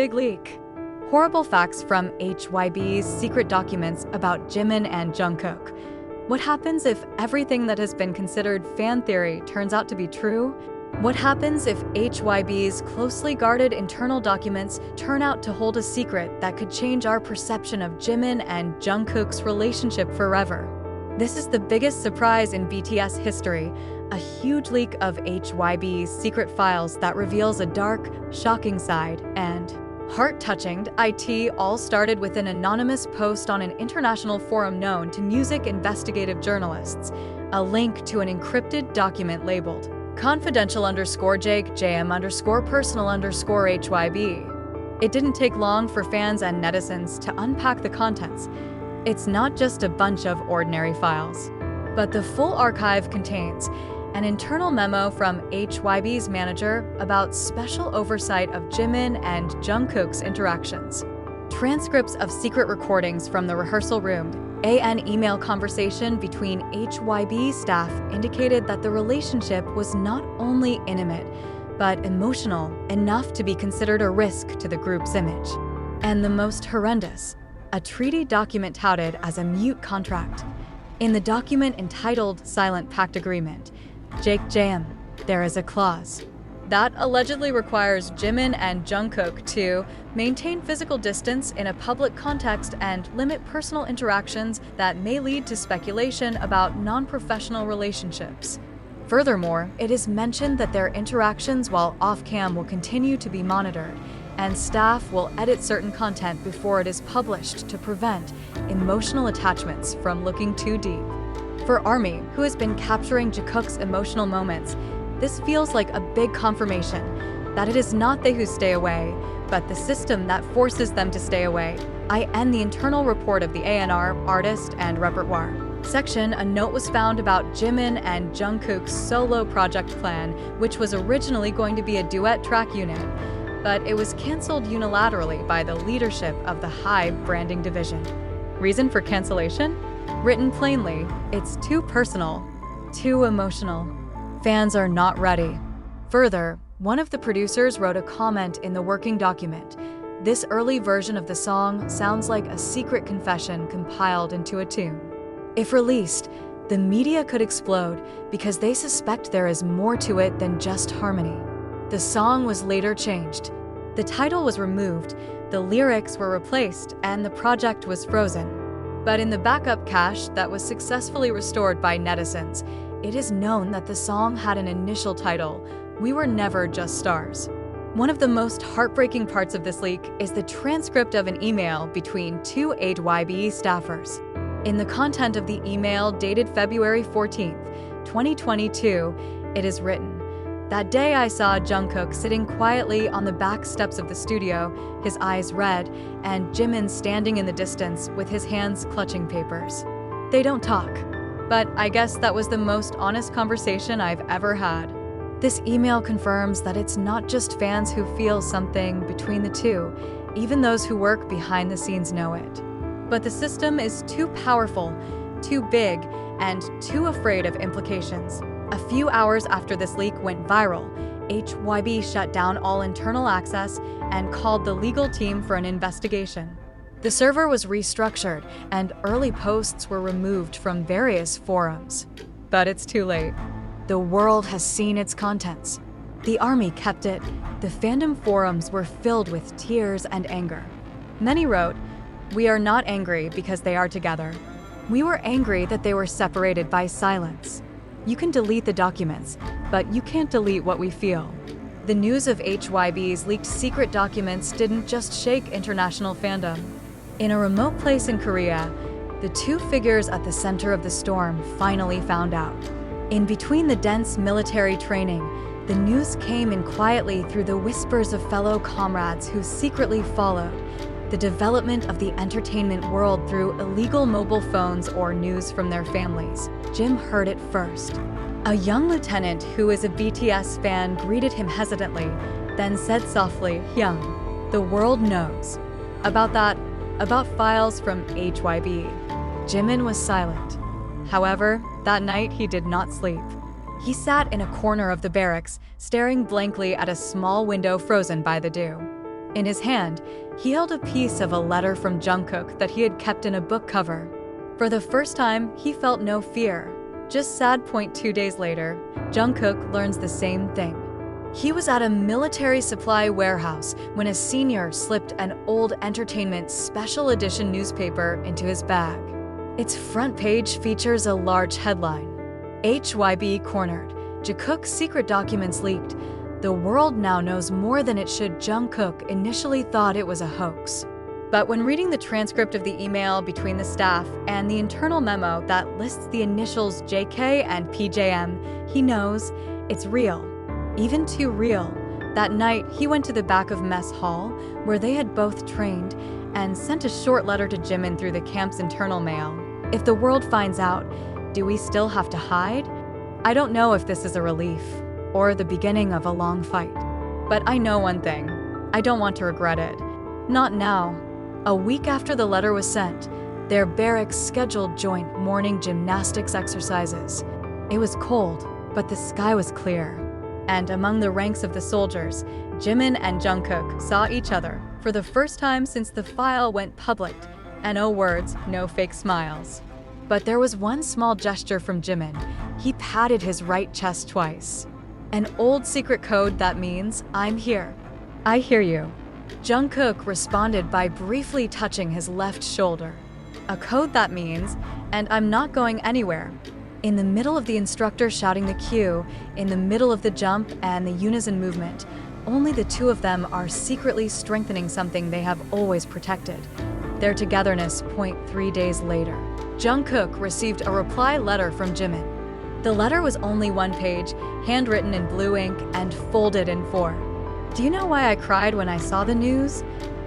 big leak. Horrible facts from HYBE's secret documents about Jimin and Jungkook. What happens if everything that has been considered fan theory turns out to be true? What happens if HYBE's closely guarded internal documents turn out to hold a secret that could change our perception of Jimin and Jungkook's relationship forever? This is the biggest surprise in BTS history, a huge leak of HYBE's secret files that reveals a dark, shocking side and heart-touching. It all started with an anonymous post on an international forum known to music investigative journalists, a link to an encrypted document labeled confidential_Jake_JM_personal_HYBE. It didn't take long for fans and netizens to unpack the contents. It's not just a bunch of ordinary files, but the full archive contains an internal memo from HYBE's manager about special oversight of Jimin and Jungkook's interactions, transcripts of secret recordings from the rehearsal room, an email conversation between HYBE staff indicated that the relationship was not only intimate, but emotional enough to be considered a risk to the group's image. And the most horrendous, a treaty document touted as a mute contract. In the document entitled Silent Pact Agreement, jimqin, there is a clause that allegedly requires Jimin and Jungkook to maintain physical distance in a public context and limit personal interactions that may lead to speculation about non-professional relationships. Furthermore, it is mentioned that their interactions while off-cam will continue to be monitored, and staff will edit certain content before it is published to prevent emotional attachments from looking too deep. For ARMY, who has been capturing Jungkook's emotional moments, this feels like a big confirmation that it is not they who stay away, but the system that forces them to stay away. In the internal report of the A&R, Artist and Repertoire section, a note was found about Jimin and Jungkook's solo project plan, which was originally going to be a duet track unit, but it was cancelled unilaterally by the leadership of the HYBE branding division. Reason for cancellation? Written plainly, it's too personal, too emotional. Fans are not ready. Further, one of the producers wrote a comment in the working document. This early version of the song sounds like a secret confession compiled into a tune. If released, the media could explode because they suspect there is more to it than just harmony. The song was later changed. The title was removed, the lyrics were replaced, and the project was frozen. But in the backup cache that was successfully restored by netizens, it is known that the song had an initial title, We Were Never Just Stars. One of the most heartbreaking parts of this leak is the transcript of an email between two HYBE staffers. In the content of the email dated February 14, 2022, it is written, "That day I saw Jungkook sitting quietly on the back steps of the studio, his eyes red, and Jimin standing in the distance with his hands clutching papers. They don't talk. But I guess that was the most honest conversation I've ever had." This email confirms that it's not just fans who feel something between the two, even those who work behind the scenes know it. But the system is too powerful, too big, and too afraid of implications. A few hours after this leak went viral, HYBE shut down all internal access and called the legal team for an investigation. The server was restructured and early posts were removed from various forums. But it's too late. The world has seen its contents. The ARMY kept it. The fandom forums were filled with tears and anger. Many wrote, "We are not angry because they are together. We were angry that they were separated by silence. You can delete the documents, but you can't delete what we feel." The news of HYBE's leaked secret documents didn't just shake international fandom. In a remote place in Korea, the two figures at the center of the storm finally found out. In between the dense military training, the news came in quietly through the whispers of fellow comrades who secretly followed the development of the entertainment world through illegal mobile phones or news from their families. Jim heard it first. A young lieutenant who is a BTS fan greeted him hesitantly, then said softly, "Hyung, the world knows." About files from HYBE. Jimin was silent. However, that night he did not sleep. He sat in a corner of the barracks, staring blankly at a small window frozen by the dew. In his hand, he held a piece of a letter from Jungkook that he had kept in a book cover. For the first time, he felt no fear. Just sad. 2 days later, Jungkook learns the same thing. He was at a military supply warehouse when a senior slipped an old entertainment special edition newspaper into his bag. Its front page features a large headline: HYBE cornered, Jungkook's secret documents leaked. The world now knows more than it should. Jungkook initially thought it was a hoax. But when reading the transcript of the email between the staff and the internal memo that lists the initials JK and PJM, he knows it's real. Even too real. That night, he went to the back of mess hall, where they had both trained, and sent a short letter to Jimin through the camp's internal mail. If the world finds out, do we still have to hide? I don't know if this is a relief, or the beginning of a long fight. But I know one thing. I don't want to regret it. Not now. A week after the letter was sent, their barracks scheduled joint morning gymnastics exercises. It was cold, but the sky was clear. And among the ranks of the soldiers, Jimin and Jungkook saw each other for the first time since the file went public. And no words, no fake smiles. But there was one small gesture from Jimin. He patted his right chest twice. An old secret code that means, "I'm here. I hear you." Jungkook responded by briefly touching his left shoulder. A code that means, "And I'm not going anywhere." In the middle of the instructor shouting the cue, in the middle of the jump and the unison movement, only the two of them are secretly strengthening something they have always protected: their togetherness. 3 days later, Jungkook received a reply letter from Jimin. The letter was only 1 page, handwritten in blue ink and folded in 4. Do you know why I cried when I saw the news?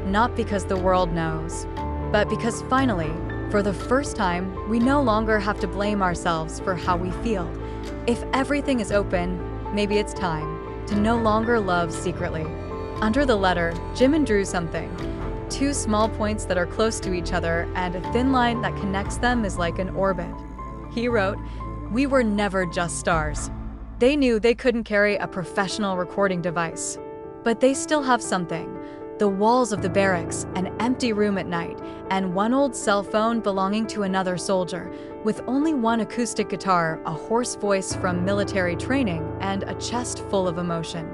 Not because the world knows, but because finally, for the first time, we no longer have to blame ourselves for how we feel. If everything is open, maybe it's time to no longer love secretly. Under the letter, Jimin drew something. 2 small points that are close to each other, and a thin line that connects them is like an orbit. He wrote, "We were never just stars." They knew they couldn't carry a professional recording device. But they still have something. The walls of the barracks, an empty room at night, and one old cell phone belonging to another soldier, with only one acoustic guitar, a hoarse voice from military training, and a chest full of emotion.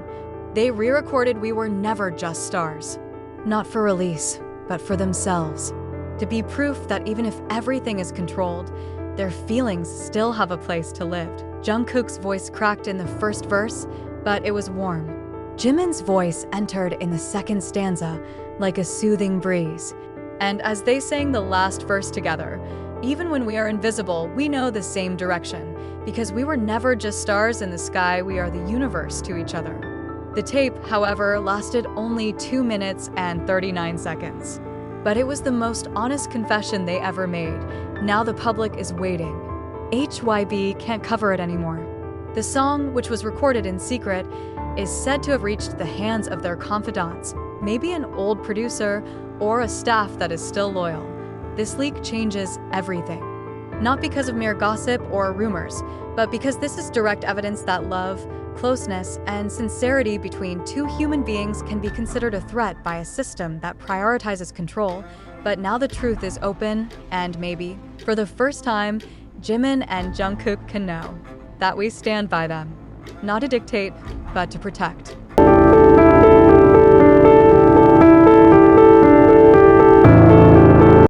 They re-recorded "We Were Never Just Stars." Not for release, but for themselves. To be proof that even if everything is controlled, their feelings still have a place to live. Jungkook's voice cracked in the first verse, but it was warm. Jimin's voice entered in the second stanza like a soothing breeze. And as they sang the last verse together, "Even when we are invisible, we know the same direction, because we were never just stars in the sky, we are the universe to each other." The tape, however, lasted only 2 minutes and 39 seconds. But it was the most honest confession they ever made. Now the public is waiting. HYBE can't cover it anymore. The song, which was recorded in secret, is said to have reached the hands of their confidants, maybe an old producer or a staff that is still loyal. This leak changes everything. Not because of mere gossip or rumors, but because this is direct evidence that love, closeness, and sincerity between 2 human beings can be considered a threat by a system that prioritizes control. But now the truth is open, and maybe, for the first time, Jimin and Jungkook can know that we stand by them. Not to dictate, but to protect.